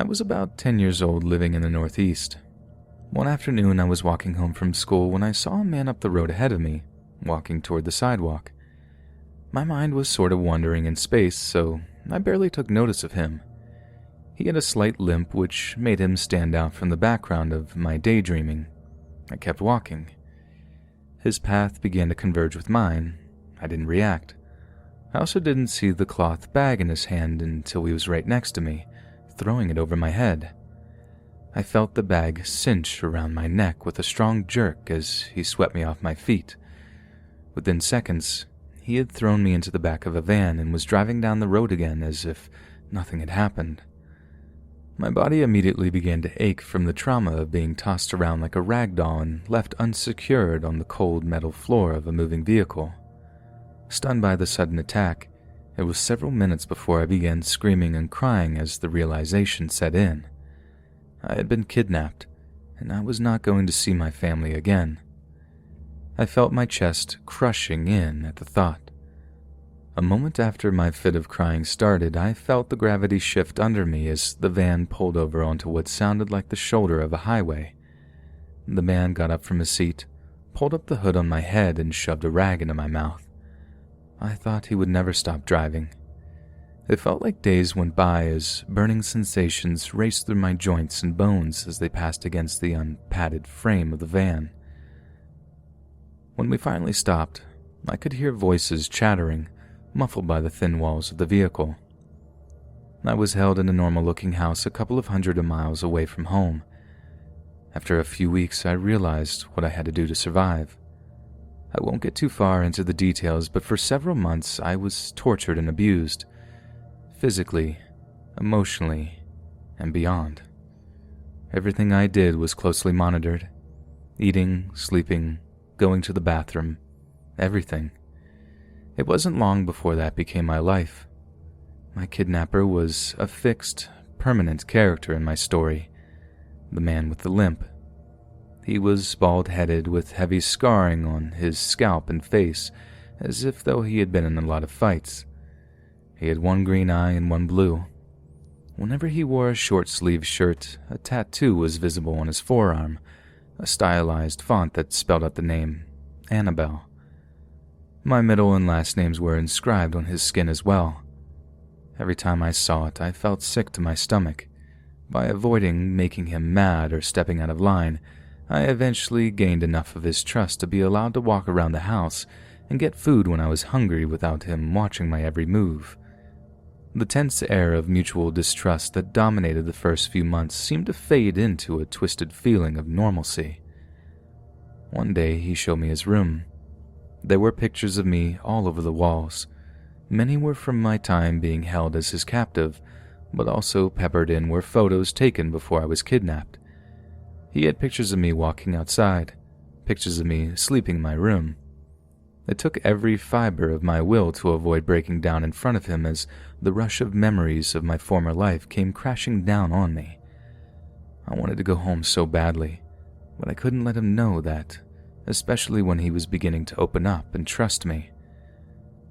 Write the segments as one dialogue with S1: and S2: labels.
S1: was about 10 years old living in the Northeast. One afternoon I was walking home from school when I saw a man up the road ahead of me, walking toward the sidewalk. My mind was sort of wandering in space, so I barely took notice of him. He had a slight limp which made him stand out from the background of my daydreaming. I kept walking. His path began to converge with mine. I didn't react. I also didn't see the cloth bag in his hand until he was right next to me, throwing it over my head. I felt the bag cinch around my neck with a strong jerk as he swept me off my feet. Within seconds, he had thrown me into the back of a van and was driving down the road again as if nothing had happened. My body immediately began to ache from the trauma of being tossed around like a rag doll and left unsecured on the cold metal floor of a moving vehicle. Stunned by the sudden attack, it was several minutes before I began screaming and crying as the realization set in. I had been kidnapped, and I was not going to see my family again. I felt my chest crushing in at the thought. A moment after my fit of crying started, I felt the gravity shift under me as the van pulled over onto what sounded like the shoulder of a highway. The man got up from his seat, pulled up the hood on my head, and shoved a rag into my mouth. I thought he would never stop driving. It felt like days went by as burning sensations raced through my joints and bones as they passed against the unpadded frame of the van. When we finally stopped, I could hear voices chattering, muffled by the thin walls of the vehicle. I was held in a normal-looking house a couple of hundred miles away from home. After a few weeks, I realized what I had to do to survive. I won't get too far into the details, but for several months I was tortured and abused, physically, emotionally, and beyond. Everything I did was closely monitored. Eating, sleeping, going to the bathroom, everything. It wasn't long before that became my life. My kidnapper was a fixed, permanent character in my story, the man with the limp. He was bald-headed with heavy scarring on his scalp and face, as if though he had been in a lot of fights. He had one green eye and one blue. Whenever he wore a short-sleeved shirt, a tattoo was visible on his forearm, a stylized font that spelled out the name Annabelle. My middle and last names were inscribed on his skin as well. Every time I saw it, I felt sick to my stomach. By avoiding making him mad or stepping out of line, I eventually gained enough of his trust to be allowed to walk around the house and get food when I was hungry without him watching my every move. The tense air of mutual distrust that dominated the first few months seemed to fade into a twisted feeling of normalcy. One day he showed me his room. There were pictures of me all over the walls. Many were from my time being held as his captive, but also peppered in were photos taken before I was kidnapped. He had pictures of me walking outside, pictures of me sleeping in my room. It took every fiber of my will to avoid breaking down in front of him as the rush of memories of my former life came crashing down on me. I wanted to go home so badly, but I couldn't let him know that, especially when he was beginning to open up and trust me.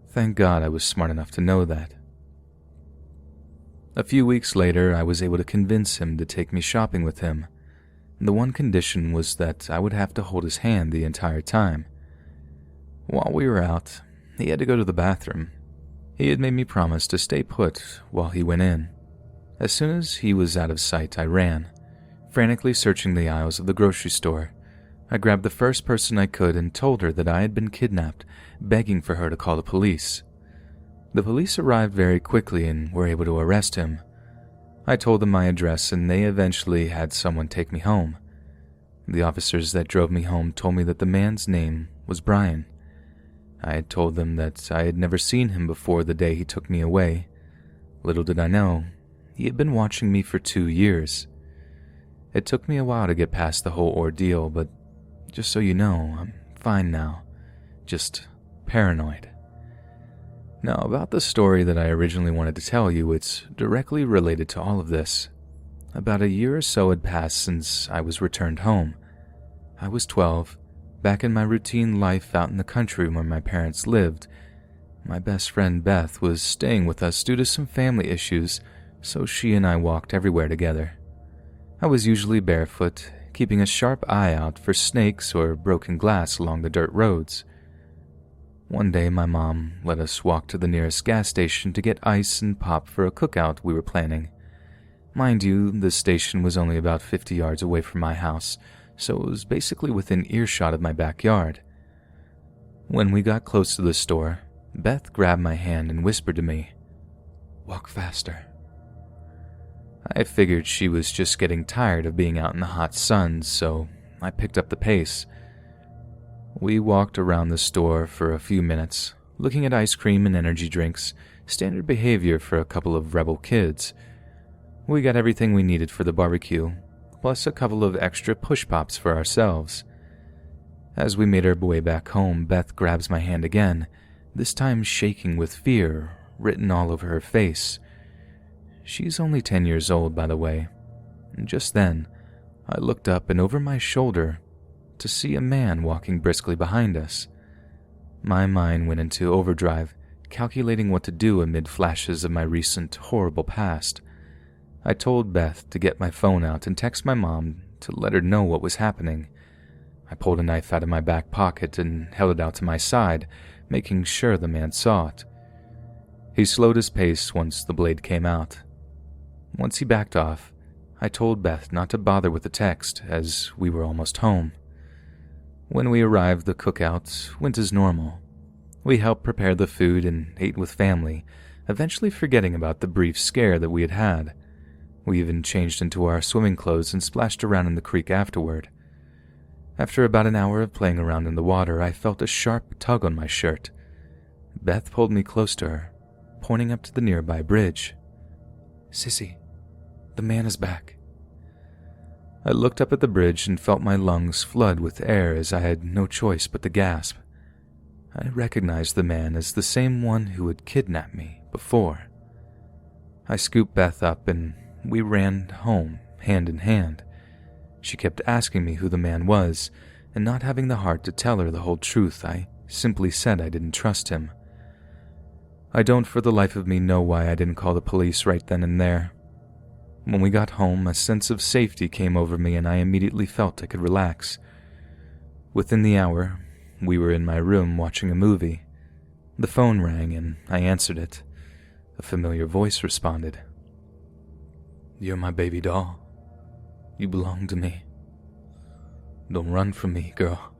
S1: Thank God I was smart enough to know that. A few weeks later, I was able to convince him to take me shopping with him. The one condition was that I would have to hold his hand the entire time. While we were out, he had to go to the bathroom. He had made me promise to stay put while he went in. As soon as he was out of sight, I ran, frantically searching the aisles of the grocery store. I grabbed the first person I could and told her that I had been kidnapped, begging for her to call the police. The police arrived very quickly and were able to arrest him. I told them my address and they eventually had someone take me home. The officers that drove me home told me that the man's name was Brian. I had told them that I had never seen him before the day he took me away. Little did I know, he had been watching me for 2 years. It took me a while to get past the whole ordeal, but just so you know, I'm fine now. Just paranoid. Now, about the story that I originally wanted to tell you, it's directly related to all of this. About a year or so had passed since I was returned home. I was 12, back in my routine life out in the country where my parents lived. My best friend Beth was staying with us due to some family issues, so she and I walked everywhere together. I was usually barefoot, keeping a sharp eye out for snakes or broken glass along the dirt roads. One day my mom let us walk to the nearest gas station to get ice and pop for a cookout we were planning. Mind you, the station was only about 50 yards away from my house, so it was basically within earshot of my backyard. When we got close to the store, Beth grabbed my hand and whispered to me, "Walk faster." I figured she was just getting tired of being out in the hot sun, so I picked up the pace. We walked around the store for a few minutes, looking at ice cream and energy drinks, standard behavior for a couple of rebel kids. We got everything we needed for the barbecue, plus a couple of extra push pops for ourselves. As we made our way back home, Beth grabs my hand again, this time shaking with fear written all over her face. She's only 10 years old, by the way. And just then, I looked up and over my shoulder to see a man walking briskly behind us. My mind went into overdrive, calculating what to do amid flashes of my recent horrible past. I told Beth to get my phone out and text my mom to let her know what was happening. I pulled a knife out of my back pocket and held it out to my side, making sure the man saw it. He slowed his pace once the blade came out. Once he backed off, I told Beth not to bother with the text, as we were almost home. When we arrived, the cookout went as normal. We helped prepare the food and ate with family, eventually forgetting about the brief scare that we had had. We even changed into our swimming clothes and splashed around in the creek afterward. After about an hour of playing around in the water, I felt a sharp tug on my shirt. Beth pulled me close to her, pointing up to the nearby bridge. "Sissy, the man is back." I looked up at the bridge and felt my lungs flood with air as I had no choice but to gasp. I recognized the man as the same one who had kidnapped me before. I scooped Beth up and we ran home, hand in hand. She kept asking me who the man was, and not having the heart to tell her the whole truth, I simply said I didn't trust him. I don't for the life of me know why I didn't call the police right then and there. When we got home, a sense of safety came over me and I immediately felt I could relax. Within the hour, we were in my room watching a movie. The phone rang and I answered it. A familiar voice responded. "You're my baby doll. You belong to me. Don't run from me, girl.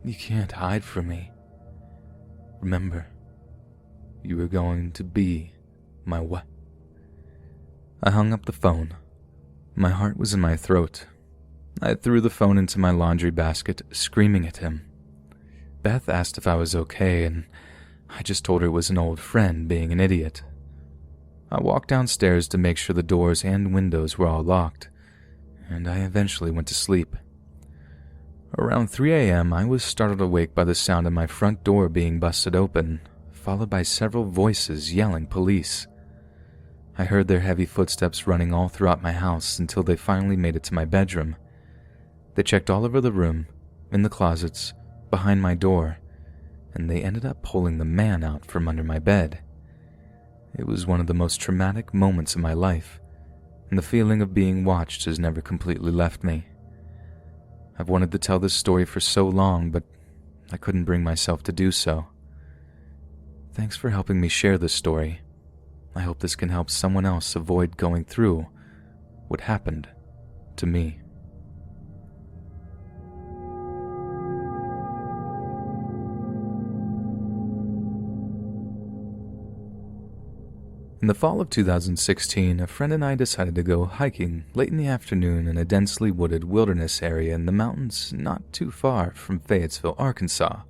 S1: You can't hide from me. Remember, you are going to be my wife." I hung up the phone. My heart was in my throat. I threw the phone into my laundry basket, screaming at him. Beth asked if I was okay, and I just told her it was an old friend being an idiot. I walked downstairs to make sure the doors and windows were all locked, and I eventually went to sleep. Around 3 a.m., I was startled awake by the sound of my front door being busted open, followed by several voices yelling police. I heard their heavy footsteps running all throughout my house until they finally made it to my bedroom. They checked all over the room, in the closets, behind my door, and they ended up pulling the man out from under my bed. It was one of the most traumatic moments of my life, and the feeling of being watched has never completely left me. I've wanted to tell this story for so long, but I couldn't bring myself to do so. Thanks for helping me share this story. I hope this can help someone else avoid going through what happened to me. In the fall of 2016, a friend and I decided to go hiking late in the afternoon in a densely wooded wilderness area in the mountains not too far from Fayetteville, Arkansas.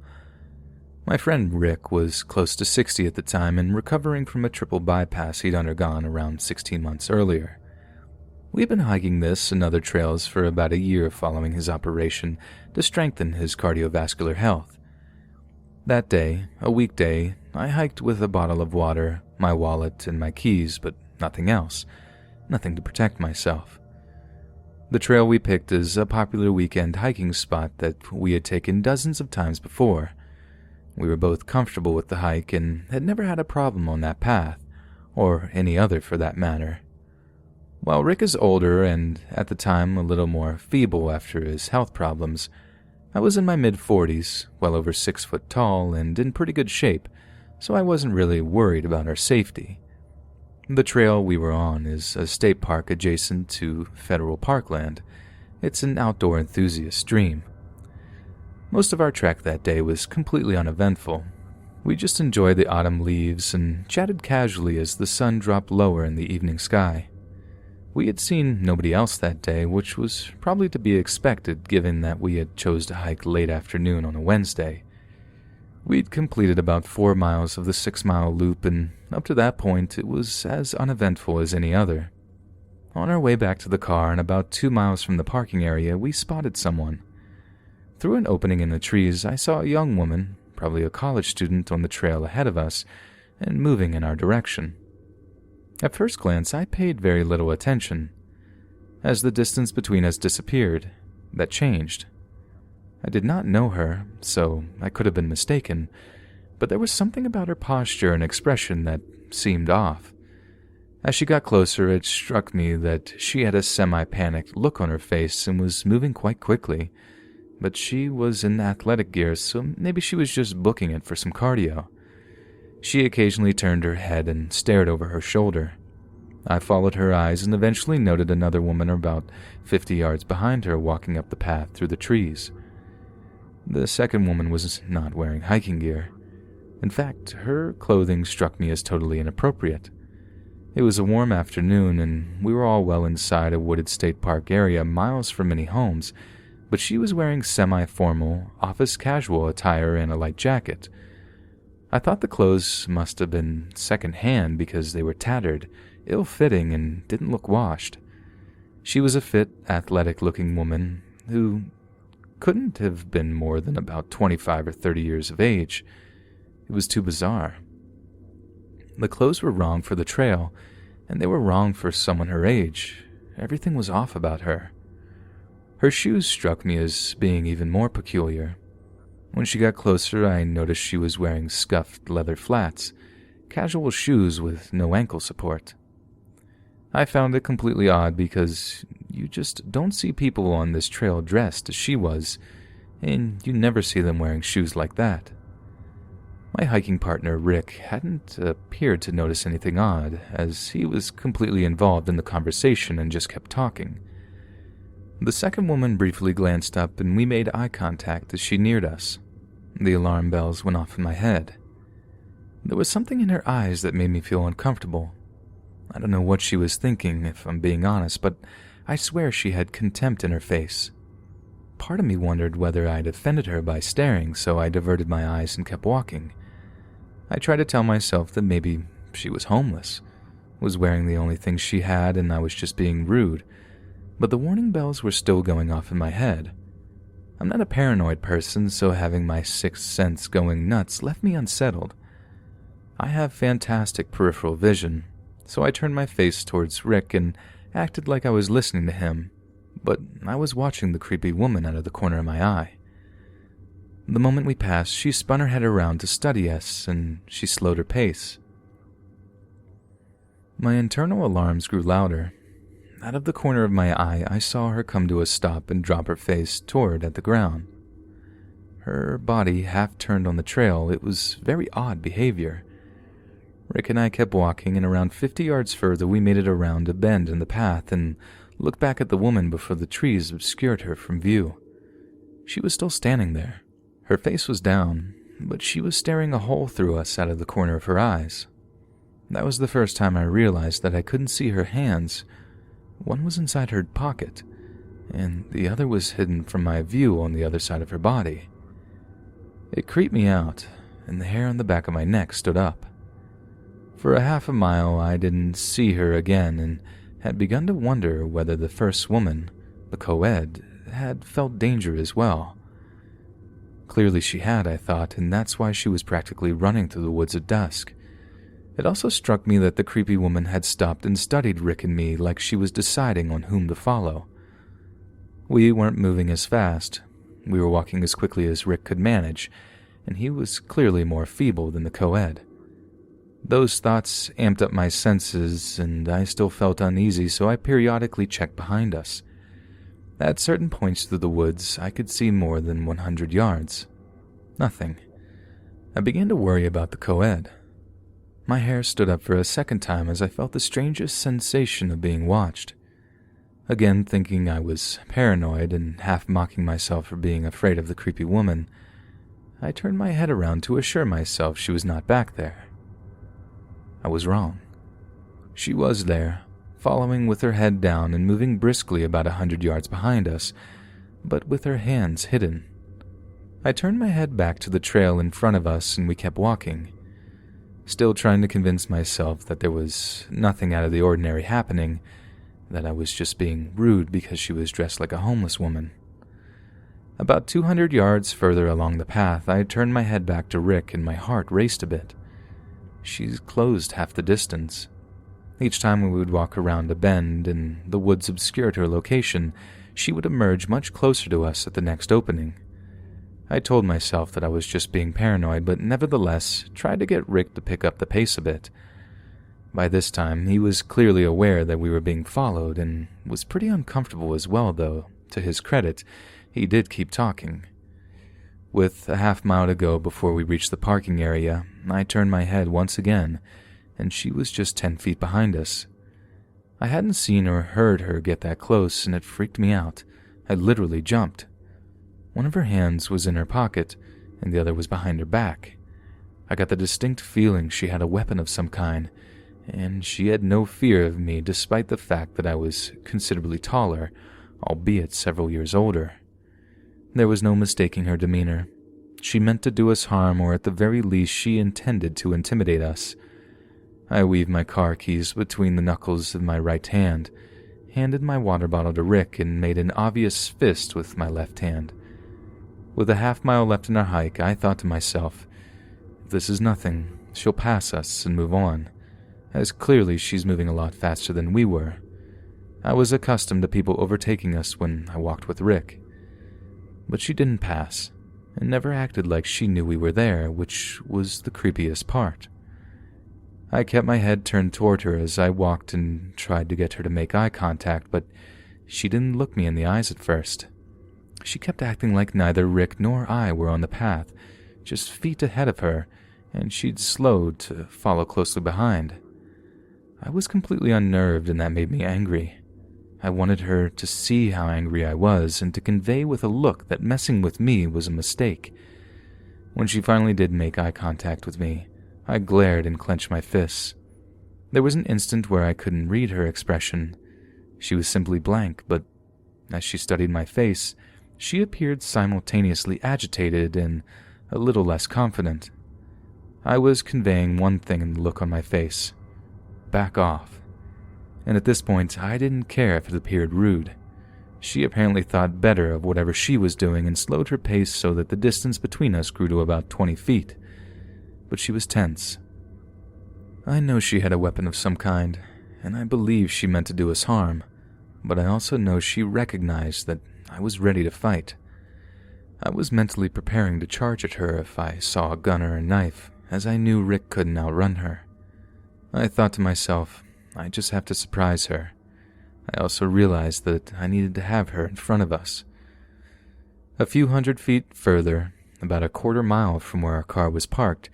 S1: My friend Rick was close to 60 at the time and recovering from a triple bypass he'd undergone around 16 months earlier. We'd been hiking this and other trails for about a year following his operation to strengthen his cardiovascular health. That day, a weekday, I hiked with a bottle of water, my wallet, and my keys, but nothing else. Nothing to protect myself. The trail we picked is a popular weekend hiking spot that we had taken dozens of times before. We were both comfortable with the hike and had never had a problem on that path, or any other for that matter. While Rick is older and, at the time, a little more feeble after his health problems, I was in my mid-40s, well over 6 foot tall, and in pretty good shape, so I wasn't really worried about our safety. The trail we were on is a state park adjacent to federal parkland. It's an outdoor enthusiast dream. Most of our trek that day was completely uneventful. We just enjoyed the autumn leaves and chatted casually as the sun dropped lower in the evening sky. We had seen nobody else that day, which was probably to be expected given that we had chose to hike late afternoon on a Wednesday. We'd completed about 4 miles of the 6-mile loop, and up to that point it was as uneventful as any other. On our way back to the car and about 2 miles from the parking area, we spotted someone. Through an opening in the trees, I saw a young woman, probably a college student, on the trail ahead of us and moving in our direction. At first glance, I paid very little attention. As the distance between us disappeared, that changed. I did not know her, so I could have been mistaken, but there was something about her posture and expression that seemed off. As she got closer, it struck me that she had a semi-panicked look on her face and was moving quite quickly, but she was in athletic gear, so maybe she was just booking it for some cardio. She occasionally turned her head and stared over her shoulder. I followed her eyes and eventually noted another woman about 50 yards behind her walking up the path through the trees. The second woman was not wearing hiking gear. In fact, her clothing struck me as totally inappropriate. It was a warm afternoon, and we were all well inside a wooded state park area miles from any homes, but she was wearing semi-formal, office casual attire and a light jacket. I thought the clothes must have been second-hand because they were tattered, ill-fitting, and didn't look washed. She was a fit, athletic-looking woman who couldn't have been more than about 25 or 30 years of age. It was too bizarre. The clothes were wrong for the trail, and they were wrong for someone her age. Everything was off about her. Her shoes struck me as being even more peculiar. When she got closer, I noticed she was wearing scuffed leather flats, casual shoes with no ankle support. I found it completely odd because you just don't see people on this trail dressed as she was, and you never see them wearing shoes like that. My hiking partner, Rick, hadn't appeared to notice anything odd, as he was completely involved in the conversation and just kept talking. The second woman briefly glanced up, and we made eye contact as she neared us. The alarm bells went off in my head. There was something in her eyes that made me feel uncomfortable. I don't know what she was thinking, if I'm being honest, but I swear she had contempt in her face. Part of me wondered whether I'd offended her by staring, so I diverted my eyes and kept walking. I tried to tell myself that maybe she was homeless, was wearing the only thing she had, and I was just being rude, but the warning bells were still going off in my head. I'm not a paranoid person, so having my sixth sense going nuts left me unsettled. I have fantastic peripheral vision, so I turned my face towards Rick and acted like I was listening to him, but I was watching the creepy woman out of the corner of my eye. The moment we passed, she spun her head around to study us, and she slowed her pace. My internal alarms grew louder. Out of the corner of my eye, I saw her come to a stop and drop her face toward at the ground. Her body half turned on the trail. It was very odd behavior. Rick and I kept walking, and around 50 yards further we made it around a bend in the path and looked back at the woman before the trees obscured her from view. She was still standing there. Her face was down, but she was staring a hole through us out of the corner of her eyes. That was the first time I realized that I couldn't see her hands. One was inside her pocket, and the other was hidden from my view on the other side of her body. It creeped me out, and the hair on the back of my neck stood up. For a half a mile I didn't see her again, and had begun to wonder whether the first woman, the co-ed, had felt danger as well. Clearly she had, I thought, and that's why she was practically running through the woods at dusk. It also struck me that the creepy woman had stopped and studied Rick and me like she was deciding on whom to follow. We weren't moving as fast. We were walking as quickly as Rick could manage, and he was clearly more feeble than the co-ed. Those thoughts amped up my senses, and I still felt uneasy, so I periodically checked behind us. At certain points through the woods, I could see more than 100 yards. Nothing. I began to worry about the co-ed. My hair stood up for a second time as I felt the strangest sensation of being watched. Again, thinking I was paranoid and half mocking myself for being afraid of the creepy woman, I turned my head around to assure myself she was not back there. I was wrong. She was there, following with her head down and moving briskly about 100 yards behind us, but with her hands hidden. I turned my head back to the trail in front of us and we kept walking, still trying to convince myself that there was nothing out of the ordinary happening, that I was just being rude because she was dressed like a homeless woman. About 200 yards further along the path, I turned my head back to Rick and my heart raced a bit. She's closed half the distance. Each time we would walk around a bend and the woods obscured her location, she would emerge much closer to us at the next opening. I told myself that I was just being paranoid, but nevertheless tried to get Rick to pick up the pace a bit. By this time, he was clearly aware that we were being followed and was pretty uncomfortable as well, though, to his credit, he did keep talking. With a half mile to go before we reached the parking area, I turned my head once again, and she was just 10 feet behind us. I hadn't seen or heard her get that close, and it freaked me out. I literally jumped. One of her hands was in her pocket, and the other was behind her back. I got the distinct feeling she had a weapon of some kind, and she had no fear of me despite the fact that I was considerably taller, albeit several years older. There was no mistaking her demeanor. She meant to do us harm, or at the very least she intended to intimidate us. I weaved my car keys between the knuckles of my right hand, handed my water bottle to Rick, and made an obvious fist with my left hand. With a half mile left in our hike, I thought to myself, if this is nothing, she'll pass us and move on, as clearly she's moving a lot faster than we were. I was accustomed to people overtaking us when I walked with Rick. But she didn't pass, and never acted like she knew we were there, which was the creepiest part. I kept my head turned toward her as I walked and tried to get her to make eye contact, but she didn't look me in the eyes at first. She kept acting like neither Rick nor I were on the path, just feet ahead of her, and she'd slowed to follow closely behind. I was completely unnerved, and that made me angry. I wanted her to see how angry I was and to convey with a look that messing with me was a mistake. When she finally did make eye contact with me, I glared and clenched my fists. There was an instant where I couldn't read her expression. She was simply blank, but as she studied my face, she appeared simultaneously agitated and a little less confident. I was conveying one thing in the look on my face: back off. And at this point, I didn't care if it appeared rude. She apparently thought better of whatever she was doing and slowed her pace so that the distance between us grew to about 20 feet. But she was tense. I know she had a weapon of some kind, and I believe she meant to do us harm, but I also know she recognized that I was ready to fight. I was mentally preparing to charge at her if I saw a gun or a knife, as I knew Rick couldn't outrun her. I thought to myself, I just have to surprise her. I also realized that I needed to have her in front of us. A few 100 feet further, about a quarter mile from where our car was parked,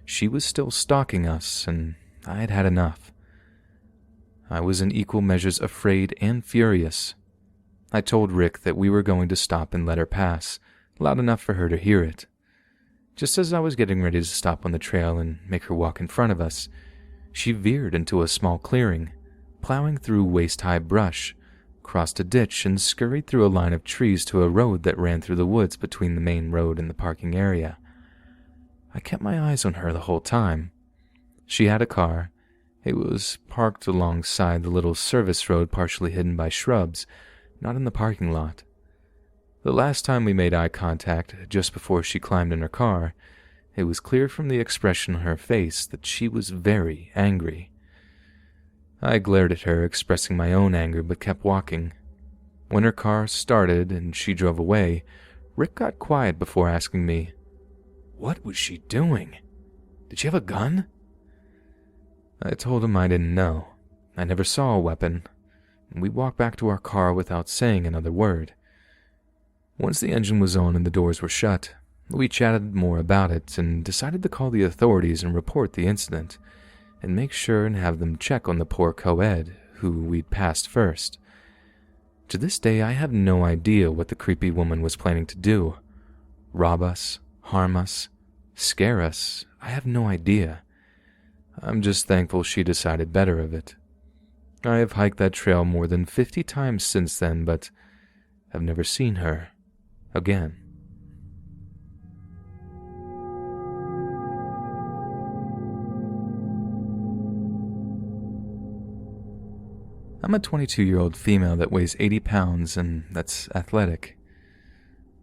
S1: she was still stalking us, and I had had enough. I was in equal measures afraid and furious. I told Rick that we were going to stop and let her pass, loud enough for her to hear it. Just as I was getting ready to stop on the trail and make her walk in front of us, she veered into a small clearing, plowing through waist-high brush, crossed a ditch, and scurried through a line of trees to a road that ran through the woods between the main road and the parking area. I kept my eyes on her the whole time. She had a car. It was parked alongside the little service road partially hidden by shrubs, not in the parking lot. The last time we made eye contact, just before she climbed in her car, it was clear from the expression on her face that she was very angry. I glared at her, expressing my own anger, but kept walking. When her car started and she drove away, Rick got quiet before asking me, "What was she doing? Did she have a gun?" I told him I didn't know. I never saw a weapon. We walked back to our car without saying another word. Once the engine was on and the doors were shut, we chatted more about it and decided to call the authorities and report the incident, and make sure and have them check on the poor co-ed who we'd passed first. To this day, I have no idea what the creepy woman was planning to do. Rob us, harm us, scare us, I have no idea. I'm just thankful she decided better of it. I have hiked that trail more than 50 times since then, but I've never seen her again. I'm a 22-year-old female that weighs 80 pounds and that's athletic.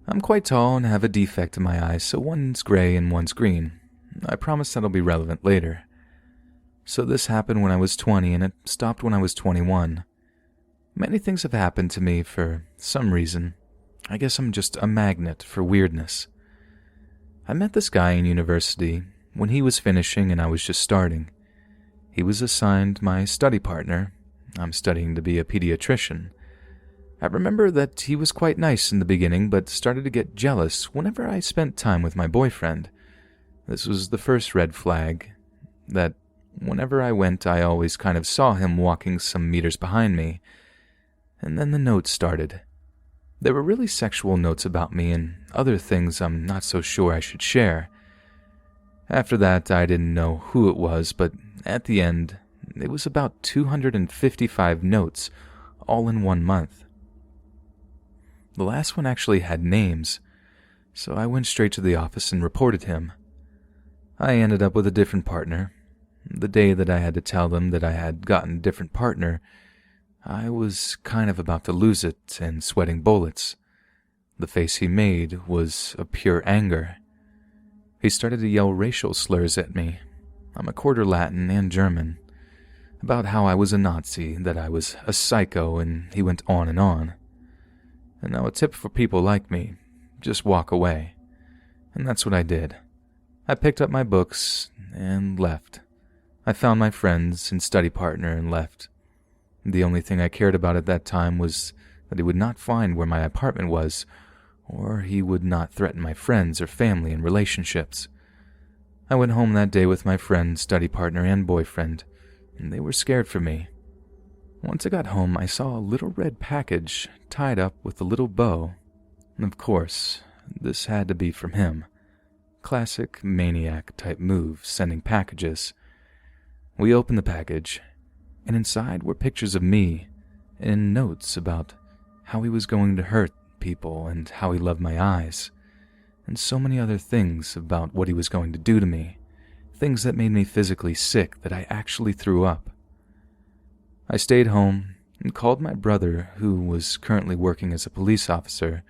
S1: I'm quite tall and have a defect in my eyes, so one's gray and one's green. I promise that'll be relevant later. So this happened when I was 20 and it stopped when I was 21. Many things have happened to me for some reason. I guess I'm just a magnet for weirdness. I met this guy in university when he was finishing and I was just starting. He was assigned my study partner. I'm studying to be a pediatrician. I remember that he was quite nice in the beginning, but started to get jealous whenever I spent time with my boyfriend. This was the first red flag, that whenever I went, I always kind of saw him walking some meters behind me. And then the notes started. There were really sexual notes about me and other things I'm not so sure I should share. After that, I didn't know who it was, but at the end, it was about 255 notes, all in 1 month. The last one actually had names, so I went straight to the office and reported him. I ended up with a different partner. The day that I had to tell them that I had gotten a different partner, I was kind of about to lose it and sweating bullets. The face he made was of pure anger. He started to yell racial slurs at me. I'm a quarter Latin and German. About how I was a Nazi, that I was a psycho, and he went on and on. And now a tip for people like me, just walk away. And that's what I did. I picked up my books and left. I found my friends and study partner and left. The only thing I cared about at that time was that he would not find where my apartment was, or he would not threaten my friends or family and relationships. I went home that day with my friend, study partner, and boyfriend, and they were scared for me. Once I got home, I saw a little red package tied up with a little bow. Of course, this had to be from him. Classic maniac-type move, sending packages. We opened the package, and inside were pictures of me and notes about how he was going to hurt people and how he loved my eyes, and so many other things about what he was going to do to me, things that made me physically sick that I actually threw up. I stayed home and called my brother, who was currently working as a police officer,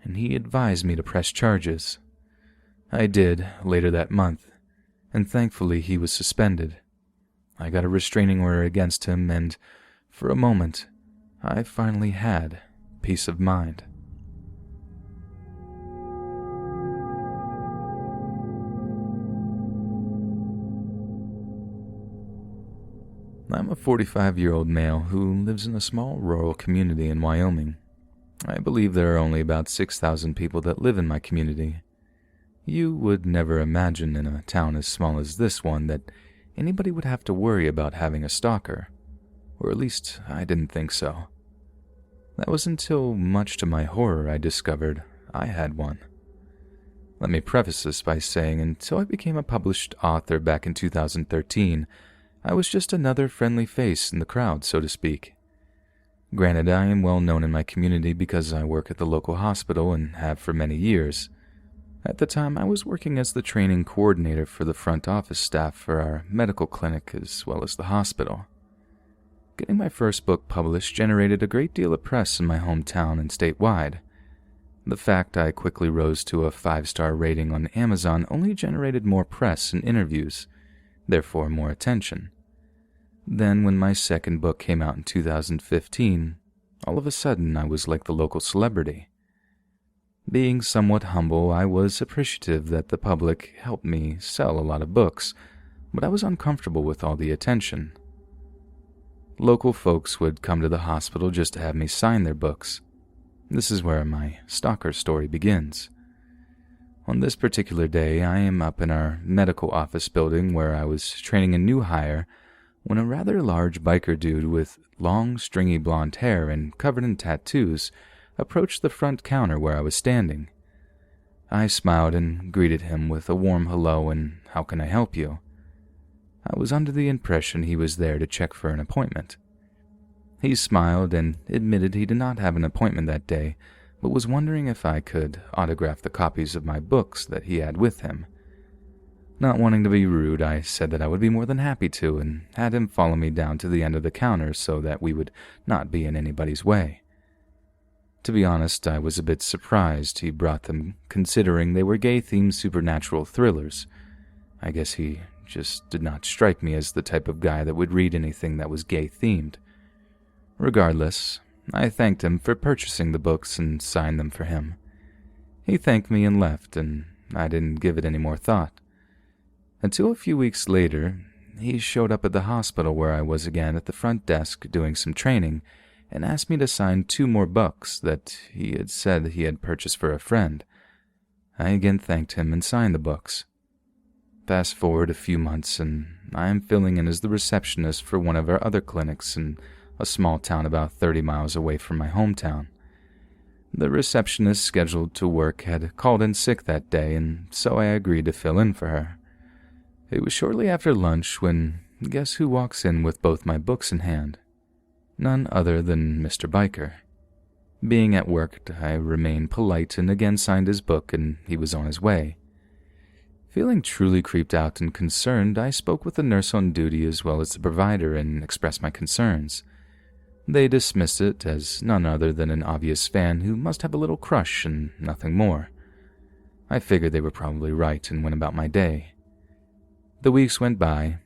S1: and he advised me to press charges. I did later that month, and thankfully he was suspended. I got a restraining order against him, and for a moment, I finally had peace of mind. I'm a 45-year-old male who lives in a small rural community in Wyoming. I believe there are only about 6,000 people that live in my community. You would never imagine in a town as small as this one that anybody would have to worry about having a stalker, or at least I didn't think so. That was until, much to my horror, I discovered I had one. Let me preface this by saying until I became a published author back in 2013, I was just another friendly face in the crowd, so to speak. Granted, I am well known in my community because I work at the local hospital and have for many years. At the time, I was working as the training coordinator for the front office staff for our medical clinic as well as the hospital. Getting my first book published generated a great deal of press in my hometown and statewide. The fact I quickly rose to a 5-star rating on Amazon only generated more press and interviews, therefore more attention. Then, when my second book came out in 2015, all of a sudden I was like the local celebrity. Being somewhat humble, I was appreciative that the public helped me sell a lot of books, but I was uncomfortable with all the attention. Local folks would come to the hospital just to have me sign their books. This is where my stalker story begins. On this particular day, I am up in our medical office building where I was training a new hire when a rather large biker dude with long, stringy blonde hair and covered in tattoos approached the front counter where I was standing. I smiled and greeted him with a warm hello and "How can I help you?" I was under the impression he was there to check for an appointment. He smiled and admitted he did not have an appointment that day, but was wondering if I could autograph the copies of my books that he had with him. Not wanting to be rude, I said that I would be more than happy to and had him follow me down to the end of the counter so that we would not be in anybody's way. To be honest, I was a bit surprised he brought them, considering they were gay-themed supernatural thrillers. I guess he just did not strike me as the type of guy that would read anything that was gay-themed. Regardless, I thanked him for purchasing the books and signed them for him. He thanked me and left, and I didn't give it any more thought. Until a few weeks later, he showed up at the hospital where I was again at the front desk doing some training and asked me to sign 2 more books that he had said he had purchased for a friend. I again thanked him and signed the books. Fast forward a few months, and I am filling in as the receptionist for one of our other clinics in a small town about 30 miles away from my hometown. The receptionist scheduled to work had called in sick that day, and so I agreed to fill in for her. It was shortly after lunch when, guess who walks in with both my books in hand? None other than Mr. Biker. Being at work, I remained polite and again signed his book, and he was on his way. Feeling truly creeped out and concerned, I spoke with the nurse on duty as well as the provider and expressed my concerns. They dismissed it as none other than an obvious fan who must have a little crush and nothing more. I figured they were probably right and went about my day. The weeks went by.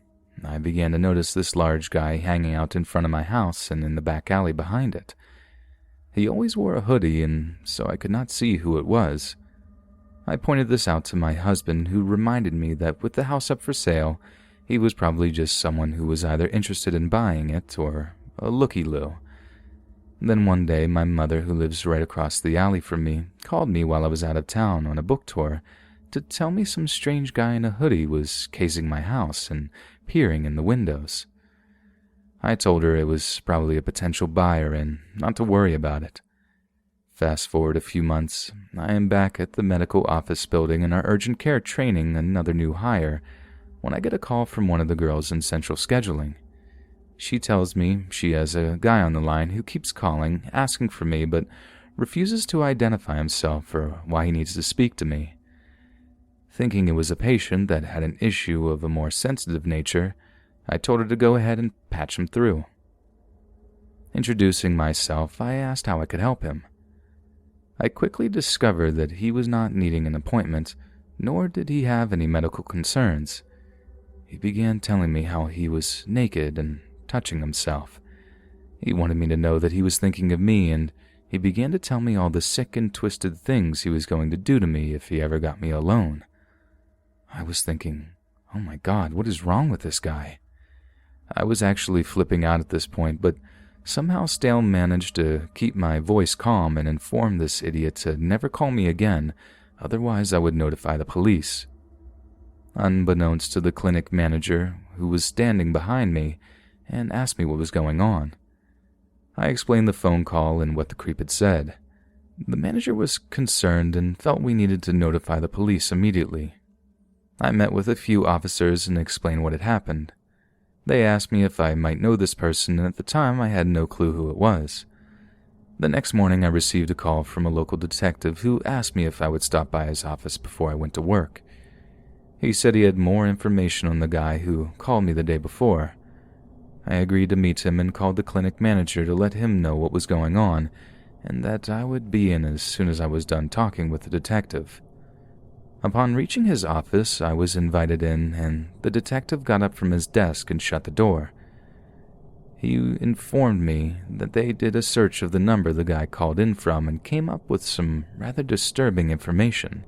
S1: I began to notice this large guy hanging out in front of my house and in the back alley behind it. He always wore a hoodie, and so I could not see who it was. I pointed this out to my husband, who reminded me that with the house up for sale, he was probably just someone who was either interested in buying it or a looky-loo. Then one day, my mother, who lives right across the alley from me, called me while I was out of town on a book tour to tell me some strange guy in a hoodie was casing my house and peering in the windows. I told her it was probably a potential buyer and not to worry about it. Fast forward a few months, I am back at the medical office building in our urgent care training another new hire when I get a call from one of the girls in central scheduling. She tells me she has a guy on the line who keeps calling, asking for me, but refuses to identify himself or why he needs to speak to me. Thinking it was a patient that had an issue of a more sensitive nature, I told her to go ahead and patch him through. Introducing myself, I asked how I could help him. I quickly discovered that he was not needing an appointment, nor did he have any medical concerns. He began telling me how he was naked and touching himself. He wanted me to know that he was thinking of me, and he began to tell me all the sick and twisted things he was going to do to me if he ever got me alone. I was thinking, oh my God, what is wrong with this guy? I was actually flipping out at this point, but somehow Stale managed to keep my voice calm and inform this idiot to never call me again, otherwise I would notify the police. Unbeknownst to the clinic manager, who was standing behind me, and asked me what was going on. I explained the phone call and what the creep had said. The manager was concerned and felt we needed to notify the police immediately. I met with a few officers and explained what had happened. They asked me if I might know this person, and at the time I had no clue who it was. The next morning I received a call from a local detective who asked me if I would stop by his office before I went to work. He said he had more information on the guy who called me the day before. I agreed to meet him and called the clinic manager to let him know what was going on, and that I would be in as soon as I was done talking with the detective. Upon reaching his office, I was invited in, and the detective got up from his desk and shut the door. He informed me that they did a search of the number the guy called in from and came up with some rather disturbing information.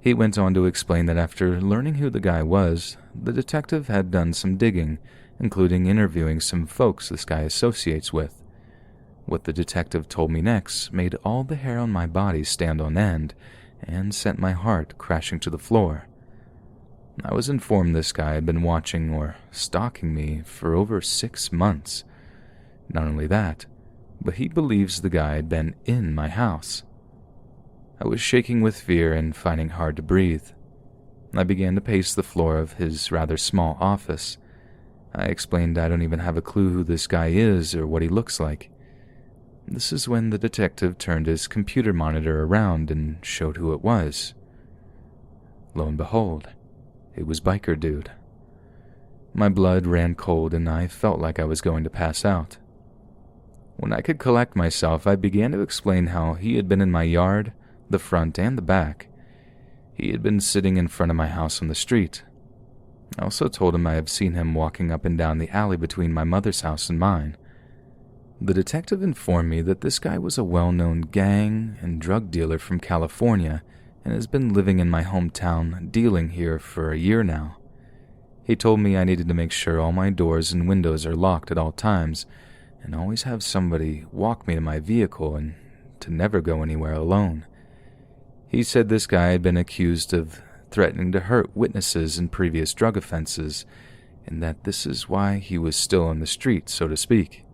S1: He went on to explain that after learning who the guy was, the detective had done some digging, including interviewing some folks this guy associates with. What the detective told me next made all the hair on my body stand on end and sent my heart crashing to the floor. I was informed this guy had been watching or stalking me for over 6 months. Not only that, but he believes the guy had been in my house. I was shaking with fear and finding it hard to breathe. I began to pace the floor of his rather small office. I explained I don't even have a clue who this guy is or what he looks like. This is when the detective turned his computer monitor around and showed who it was. Lo and behold, it was Biker Dude. My blood ran cold and I felt like I was going to pass out. When I could collect myself, I began to explain how he had been in my yard, the front and the back. He had been sitting in front of my house on the street. I also told him I have seen him walking up and down the alley between my mother's house and mine. The detective informed me that this guy was a well-known gang and drug dealer from California and has been living in my hometown dealing here for a year now. He told me I needed to make sure all my doors and windows are locked at all times and always have somebody walk me to my vehicle and to never go anywhere alone. He said this guy had been accused of threatening to hurt witnesses in previous drug offenses, and that this is why he was still on the street, so to speak.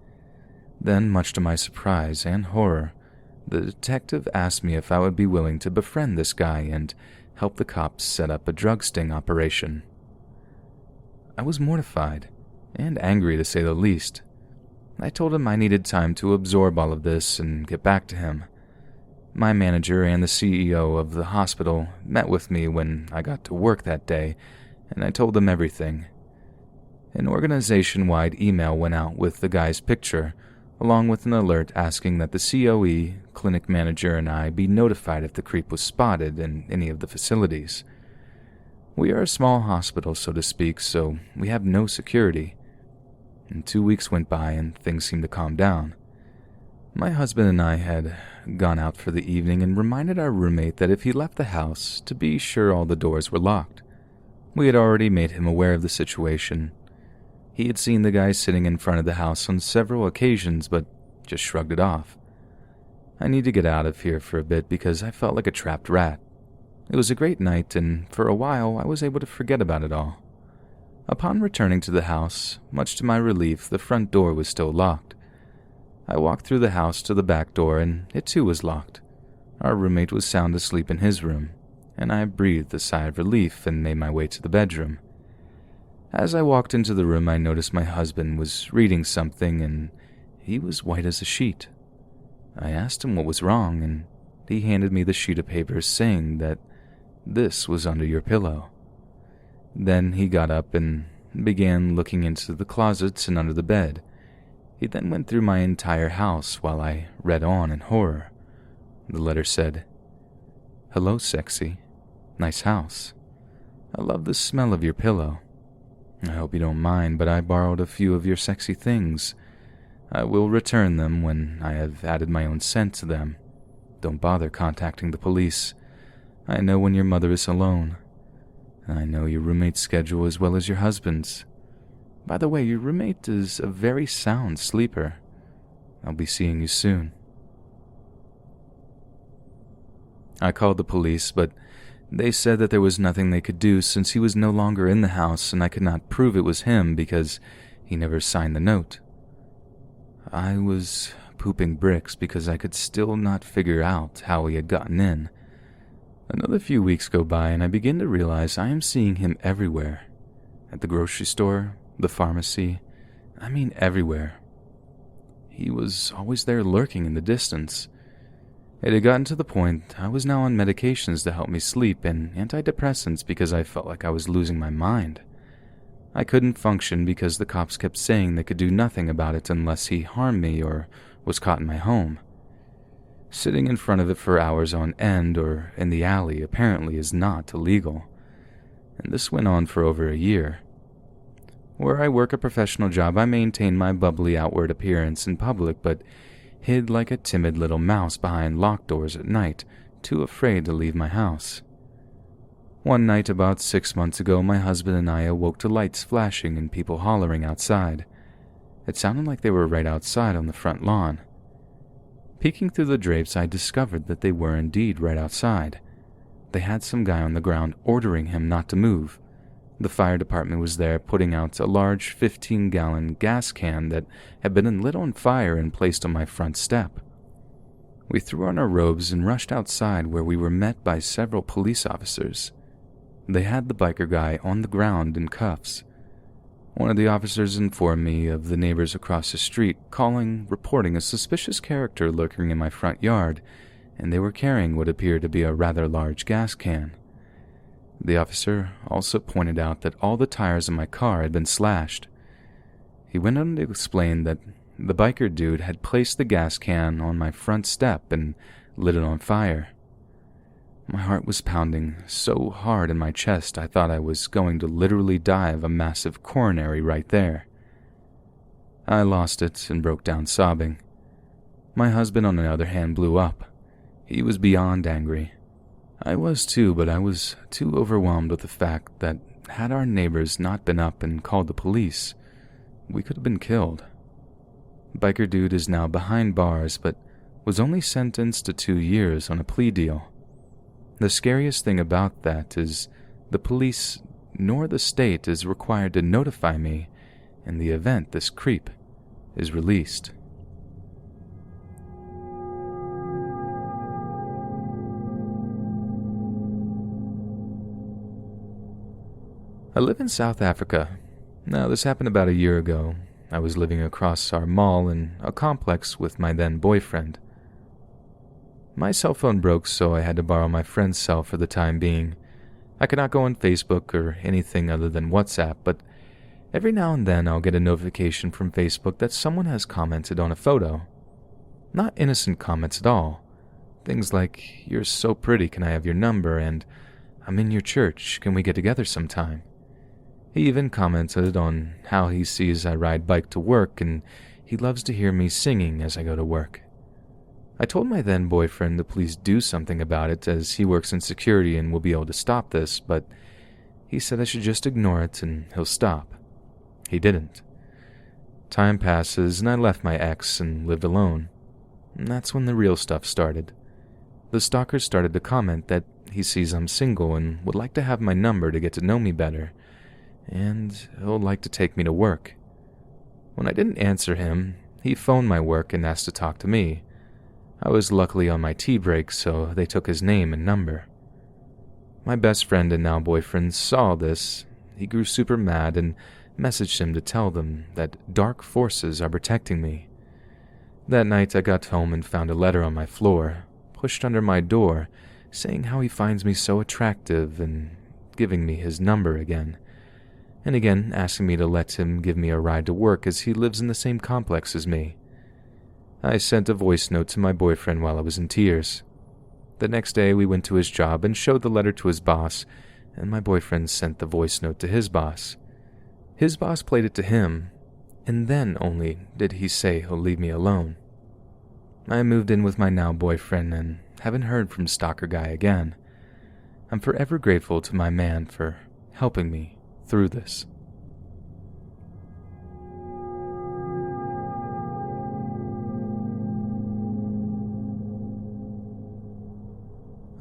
S1: Then, much to my surprise and horror, the detective asked me if I would be willing to befriend this guy and help the cops set up a drug sting operation. I was mortified and angry to say the least. I told him I needed time to absorb all of this and get back to him. My manager and the CEO of the hospital met with me when I got to work that day, and I told them everything. An organization-wide email went out with the guy's picture, along with an alert asking that the COE, clinic manager, and I be notified if the creep was spotted in any of the facilities. We are a small hospital, so to speak, so we have no security. And 2 weeks went by and things seemed to calm down. My husband and I had gone out for the evening and reminded our roommate that if he left the house, to be sure all the doors were locked. We had already made him aware of the situation. He had seen the guy sitting in front of the house on several occasions, but just shrugged it off. I need to get out of here for a bit because I felt like a trapped rat. It was a great night, and for a while I was able to forget about it all. Upon returning to the house, much to my relief, the front door was still locked. I walked through the house to the back door, and it too was locked. Our roommate was sound asleep in his room, and I breathed a sigh of relief and made my way to the bedroom. As I walked into the room, I noticed my husband was reading something, and he was white as a sheet. I asked him what was wrong, and he handed me the sheet of paper saying that this was under your pillow. Then he got up and began looking into the closets and under the bed. He then went through my entire house while I read on in horror. The letter said, "Hello, sexy. Nice house. I love the smell of your pillow. I hope you don't mind, but I borrowed a few of your sexy things. I will return them when I have added my own scent to them. Don't bother contacting the police. I know when your mother is alone. I know your roommate's schedule as well as your husband's. By the way, your roommate is a very sound sleeper. I'll be seeing you soon." I called the police, but they said that there was nothing they could do since he was no longer in the house and I could not prove it was him because he never signed the note. I was pooping bricks because I could still not figure out how he had gotten in. Another few weeks go by and I begin to realize I am seeing him everywhere. At the grocery store, the pharmacy, I mean everywhere. He was always there lurking in the distance. It had gotten to the point I was now on medications to help me sleep and antidepressants because I felt like I was losing my mind. I couldn't function because the cops kept saying they could do nothing about it unless he harmed me or was caught in my home. Sitting in front of it for hours on end or in the alley apparently is not illegal, and this went on for over a year. Where I work a professional job, I maintain my bubbly outward appearance in public, but hid like a timid little mouse behind locked doors at night, too afraid to leave my house. One night about 6 months ago, my husband and I awoke to lights flashing and people hollering outside. It sounded like they were right outside on the front lawn. Peeking through the drapes, I discovered that they were indeed right outside. They had some guy on the ground ordering him not to move. The fire department was there putting out a large 15-gallon gas can that had been lit on fire and placed on my front step. We threw on our robes and rushed outside, where we were met by several police officers. They had the biker guy on the ground in cuffs. One of the officers informed me of the neighbors across the street reporting a suspicious character lurking in my front yard, and they were carrying what appeared to be a rather large gas can. The officer also pointed out that all the tires in my car had been slashed. He went on to explain that the biker dude had placed the gas can on my front step and lit it on fire. My heart was pounding so hard in my chest I thought I was going to literally die of a massive coronary right there. I lost it and broke down sobbing. My husband, on the other hand, blew up. He was beyond angry. I was too, but I was too overwhelmed with the fact that had our neighbors not been up and called the police, we could have been killed. Biker dude is now behind bars, but was only sentenced to 2 years on a plea deal. The scariest thing about that is the police nor the state is required to notify me in the event this creep is released. I live in South Africa. Now, this happened about a year ago. I was living across our mall in a complex with my then boyfriend. My cell phone broke, so I had to borrow my friend's cell for the time being. I could not go on Facebook or anything other than WhatsApp, but every now and then I'll get a notification from Facebook that someone has commented on a photo. Not innocent comments at all. Things like, "You're so pretty, can I have your number?" and "I'm in your church, can we get together sometime?" He even commented on how he sees I ride bike to work and he loves to hear me singing as I go to work. I told my then boyfriend to please do something about it, as he works in security and will be able to stop this, but he said I should just ignore it and he'll stop. He didn't. Time passes and I left my ex and lived alone. And that's when the real stuff started. The stalker started to comment that he sees I'm single and would like to have my number to get to know me better, and he'll like to take me to work. When I didn't answer him, he phoned my work and asked to talk to me. I was luckily on my tea break, so they took his name and number. My best friend and now boyfriend saw this. He grew super mad and messaged him to tell them that dark forces are protecting me. That night I got home and found a letter on my floor, pushed under my door, saying how he finds me so attractive and giving me his number again. And again asking me to let him give me a ride to work as he lives in the same complex as me. I sent a voice note to my boyfriend while I was in tears. The next day we went to his job and showed the letter to his boss, and my boyfriend sent the voice note to his boss. His boss played it to him, and then only did he say he'll leave me alone. I moved in with my now boyfriend and haven't heard from Stalker Guy again. I'm forever grateful to my man for helping me through this.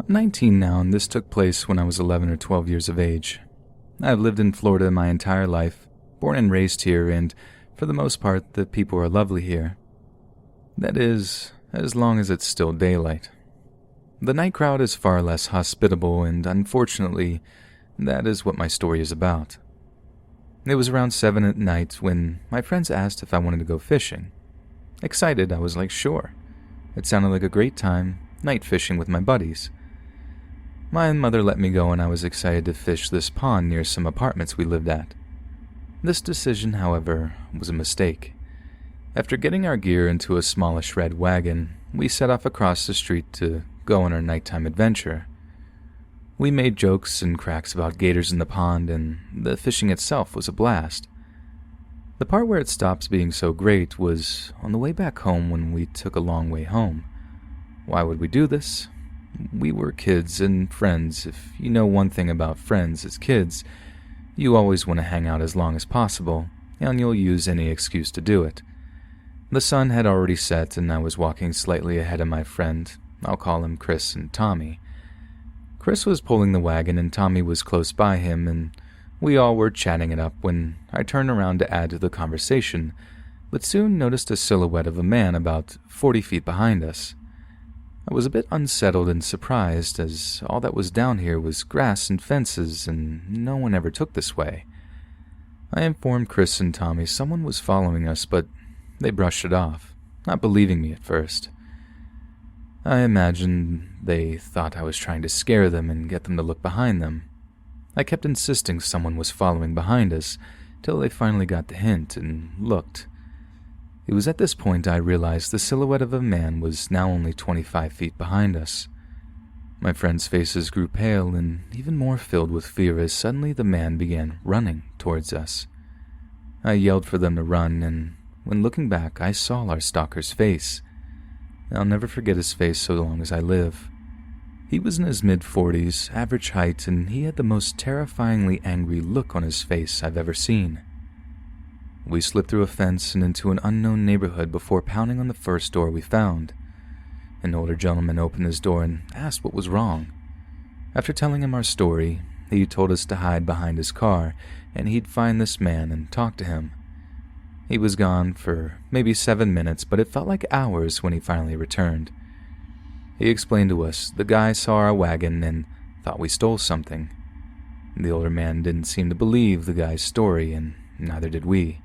S1: I'm 19 now, and this took place when I was 11 or 12 years of age. I've lived in Florida my entire life, born and raised here, and for the most part, the people are lovely here. That is, as long as it's still daylight. The night crowd is far less hospitable, and unfortunately, that is what my story is about. It was around 7 at night when my friends asked if I wanted to go fishing. Excited, I was like, sure. It sounded like a great time, night fishing with my buddies. My mother let me go and I was excited to fish this pond near some apartments we lived at. This decision, however, was a mistake. After getting our gear into a smallish red wagon, we set off across the street to go on our nighttime adventure. We made jokes and cracks about gators in the pond, and the fishing itself was a blast. The part where it stops being so great was on the way back home when we took a long way home. Why would we do this? We were kids and friends. If you know one thing about friends as kids, you always want to hang out as long as possible, and you'll use any excuse to do it. The sun had already set, and I was walking slightly ahead of my friend. I'll call him Chris and Tommy. Chris was pulling the wagon, and Tommy was close by him, and we all were chatting it up when I turned around to add to the conversation, but soon noticed a silhouette of a man about 40 feet behind us. I was a bit unsettled and surprised, as all that was down here was grass and fences, and no one ever took this way. I informed Chris and Tommy someone was following us, but they brushed it off, not believing me at first. I imagined they thought I was trying to scare them and get them to look behind them. I kept insisting someone was following behind us, till they finally got the hint and looked. It was at this point I realized the silhouette of a man was now only 25 feet behind us. My friends' faces grew pale and even more filled with fear as suddenly the man began running towards us. I yelled for them to run, and when looking back, I saw our stalker's face. I'll never forget his face so long as I live. He was in his mid-40s, average height, and he had the most terrifyingly angry look on his face I've ever seen. We slipped through a fence and into an unknown neighborhood before pounding on the first door we found. An older gentleman opened his door and asked what was wrong. After telling him our story, he told us to hide behind his car and he'd find this man and talk to him. He was gone for maybe 7 minutes, but it felt like hours when he finally returned. He explained to us the guy saw our wagon and thought we stole something. The older man didn't seem to believe the guy's story, and neither did we.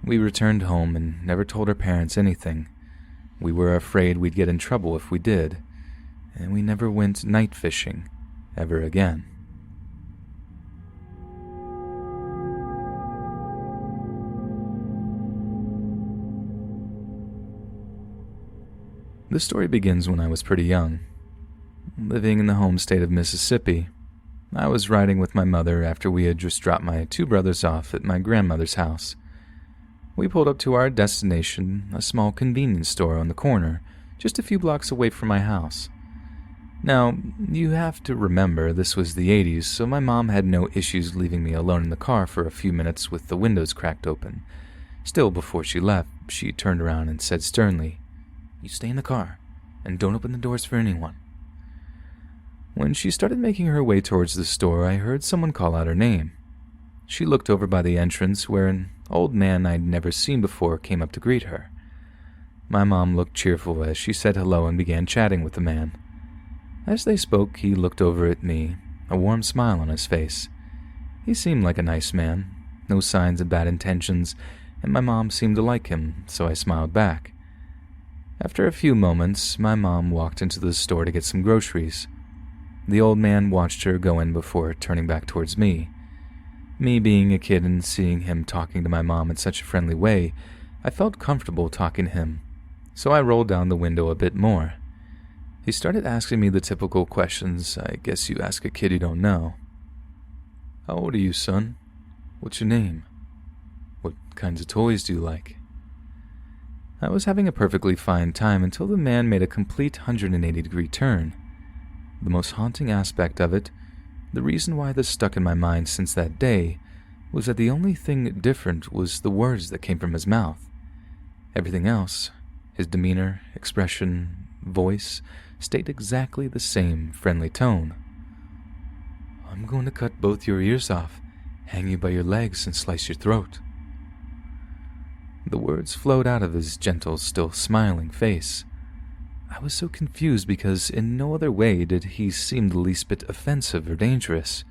S1: We returned home and never told our parents anything. We were afraid we'd get in trouble if we did, and we never went night fishing ever again. The story begins when I was pretty young. Living in the home state of Mississippi, I was riding with my mother after we had just dropped my 2 brothers off at my grandmother's house. We pulled up to our destination, a small convenience store on the corner, just a few blocks away from my house. Now, you have to remember this was the 80s, so my mom had no issues leaving me alone in the car for a few minutes with the windows cracked open. Still, before she left, she turned around and said sternly, "You stay in the car, and don't open the doors for anyone." When she started making her way towards the store, I heard someone call out her name. She looked over by the entrance where an old man I'd never seen before came up to greet her. My mom looked cheerful as she said hello and began chatting with the man. As they spoke, he looked over at me, a warm smile on his face. He seemed like a nice man, no signs of bad intentions, and my mom seemed to like him, so I smiled back. After a few moments, my mom walked into the store to get some groceries. The old man watched her go in before turning back towards me. Me being a kid and seeing him talking to my mom in such a friendly way, I felt comfortable talking to him, so I rolled down the window a bit more. He started asking me the typical questions I guess you ask a kid you don't know. "How old are you, son? What's your name? What kinds of toys do you like?" I was having a perfectly fine time until the man made a complete 180-degree turn. The most haunting aspect of it, the reason why this stuck in my mind since that day, was that the only thing different was the words that came from his mouth. Everything else, his demeanor, expression, voice, stayed exactly the same friendly tone. "I'm going to cut both your ears off, hang you by your legs, and slice your throat." The words flowed out of his gentle, still smiling face. I was so confused because in no other way did he seem the least bit offensive or dangerous.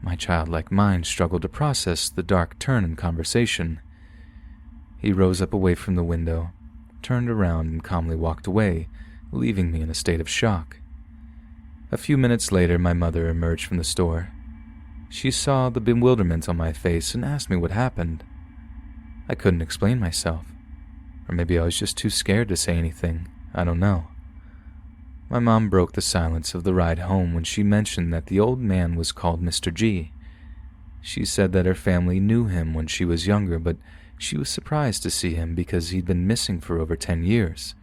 S1: My childlike mind struggled to process the dark turn in conversation. He rose up away from the window, turned around and calmly walked away, leaving me in a state of shock. A few minutes later, my mother emerged from the store. She saw the bewilderment on my face and asked me what happened. I couldn't explain myself, or maybe I was just too scared to say anything. I don't know. My mom broke the silence of the ride home when she mentioned that the old man was called Mr. G. She said that her family knew him when she was younger, but she was surprised to see him because he'd been missing for over 10 years.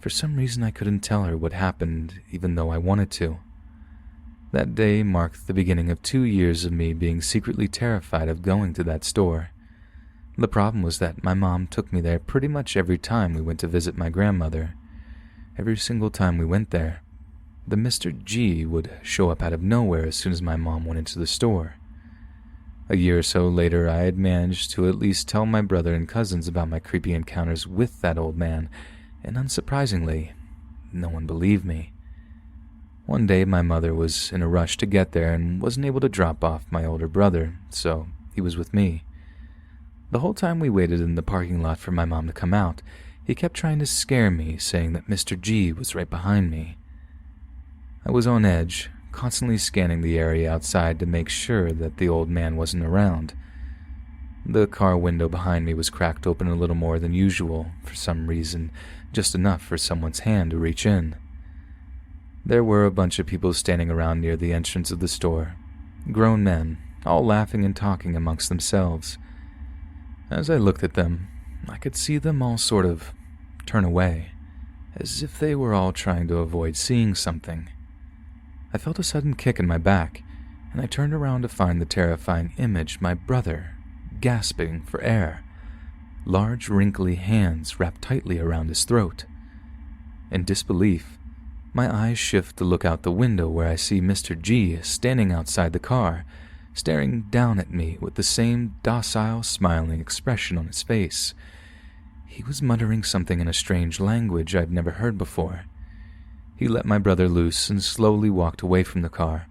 S1: For some reason, I couldn't tell her what happened, even though I wanted to. That day marked the beginning of 2 years of me being secretly terrified of going to that store. The problem was that my mom took me there pretty much every time we went to visit my grandmother. Every single time we went there, the Mr. G would show up out of nowhere as soon as my mom went into the store. A year or so later, I had managed to at least tell my brother and cousins about my creepy encounters with that old man, and unsurprisingly, no one believed me. One day, my mother was in a rush to get there and wasn't able to drop off my older brother, so he was with me. The whole time we waited in the parking lot for my mom to come out, he kept trying to scare me, saying that Mr. G was right behind me. I was on edge, constantly scanning the area outside to make sure that the old man wasn't around. The car window behind me was cracked open a little more than usual, for some reason, just enough for someone's hand to reach in. There were a bunch of people standing around near the entrance of the store, grown men, all laughing and talking amongst themselves. As I looked at them, I could see them all sort of turn away, as if they were all trying to avoid seeing something. I felt a sudden kick in my back, and I turned around to find the terrifying image my brother, gasping for air, large wrinkly hands wrapped tightly around his throat. In disbelief, my eyes shift to look out the window where I see Mr. G standing outside the car, staring down at me with the same docile, smiling expression on his face. He was muttering something in a strange language I've never heard before. He let my brother loose and slowly walked away from the car,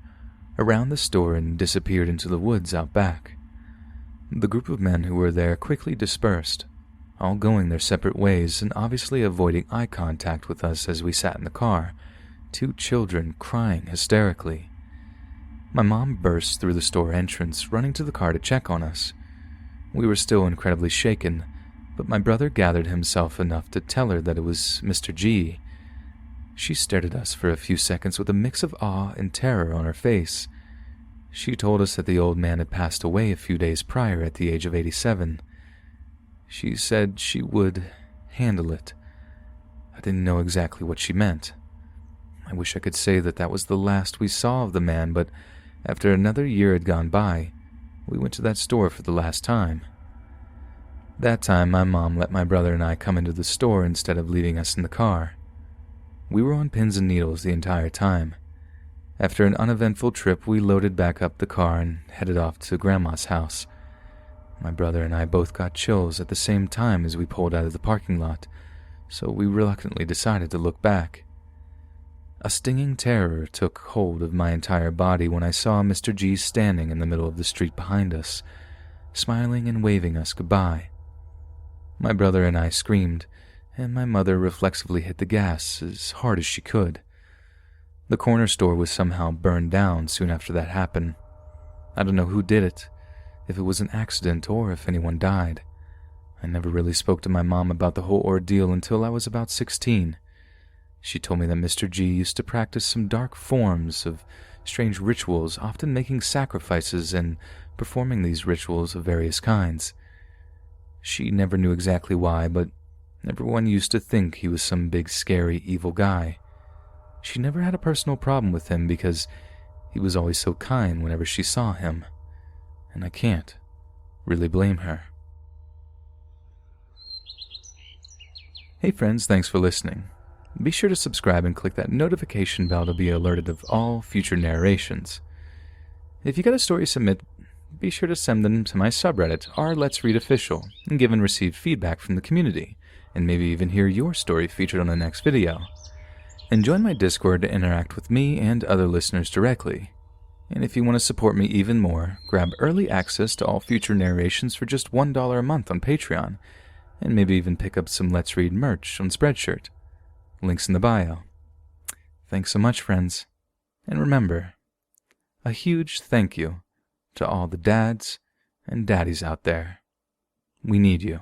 S1: around the store, and disappeared into the woods out back. The group of men who were there quickly dispersed, all going their separate ways and obviously avoiding eye contact with us as we sat in the car, 2 children crying hysterically. My mom burst through the store entrance, running to the car to check on us. We were still incredibly shaken, but my brother gathered himself enough to tell her that it was Mr. G. She stared at us for a few seconds with a mix of awe and terror on her face. She told us that the old man had passed away a few days prior at the age of 87. She said she would handle it. I didn't know exactly what she meant. I wish I could say that that was the last we saw of the man, but after another year had gone by, we went to that store for the last time. That time, my mom let my brother and I come into the store instead of leaving us in the car. We were on pins and needles the entire time. After an uneventful trip, we loaded back up the car and headed off to Grandma's house. My brother and I both got chills at the same time as we pulled out of the parking lot, so we reluctantly decided to look back. A stinging terror took hold of my entire body when I saw Mr. G standing in the middle of the street behind us, smiling and waving us goodbye. My brother and I screamed, and my mother reflexively hit the gas as hard as she could. The corner store was somehow burned down soon after that happened. I don't know who did it, if it was an accident or if anyone died. I never really spoke to my mom about the whole ordeal until I was about 16. She told me that Mr. G used to practice some dark forms of strange rituals, often making sacrifices and performing these rituals of various kinds. She never knew exactly why, but everyone used to think he was some big, scary, evil guy. She never had a personal problem with him because he was always so kind whenever she saw him, and I can't really blame her. Hey friends, thanks for listening. Be sure to subscribe and click that notification bell to be alerted of all future narrations. If you got a story to submit, be sure to send them to my subreddit, r/letsreadofficial, and give and receive feedback from the community, and maybe even hear your story featured on the next video. And join my Discord to interact with me and other listeners directly. And if you want to support me even more, grab early access to all future narrations for just $1 a month on Patreon, and maybe even pick up some Let's Read merch on Spreadshirt. Links in the bio. Thanks so much, friends. And remember, a huge thank you to all the dads and daddies out there. We need you.